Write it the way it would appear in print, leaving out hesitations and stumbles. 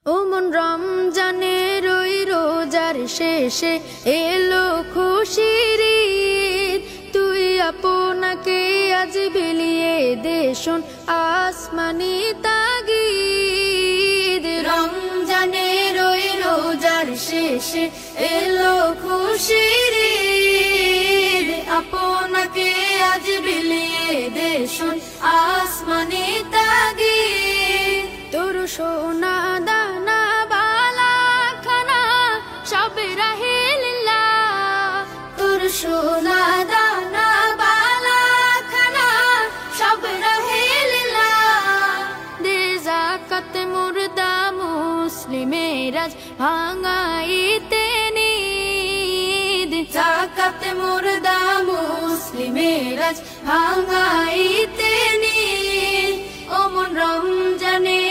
ওমন রমজানের ওই রোজার শেষে এলো খুশির ঈদ। তুই আপনাকে আজ বিলিয়ে দে শোন আসমানি তাগিদ। রমজানের ওই রোজার শেষে এলো খুশির ঈদ। আপনাকে আজ বিলিয়ে দে শোন আসমানি তাগিদ। তোর সোনা দানা বালা খানা সব রাহে লিল্লাহ। তোর সোনা দানা বালা খানা সব রাহে লিল্লাহ। দে যাকাত মুর্দা মুসলিমের আজ ভাঙাইতে নিদ। যাকাত মুর্দা মুসলিমের আজ ভাঙাইতে নিদ। ওমন রমজানে